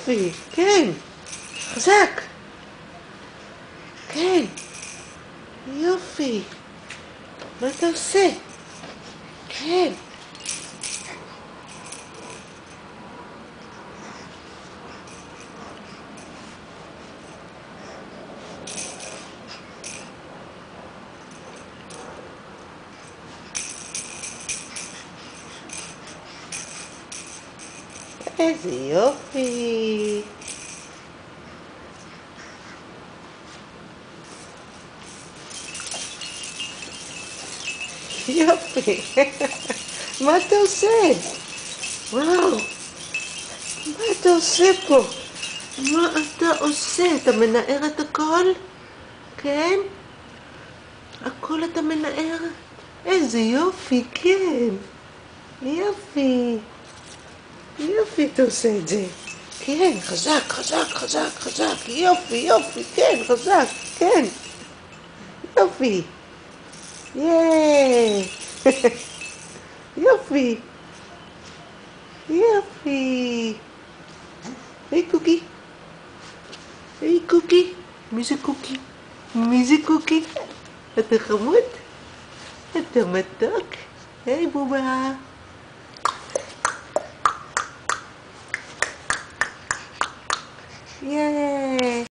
יופי, כן. חזק. כן. יופי. מה אתה עושה? כן. איזה יופי. יופי. מה אתה עושה? וואו. מה אתה עושה פה? מה אתה עושה? אתה מנער את הכל? כן? הכל אתה מנער? איזה יופי, כן. יופי. יופי אתה עושה את זה. כן, חזק, חזק, חזק, חזק. יופי, יופי, כן, חזק, כן. יופי. ייי. יופי. יופי. היי קוקי. היי קוקי. מי זה קוקי? מי זה קוקי? אתה חמוד? אתה מתוק? היי בובה. ייי.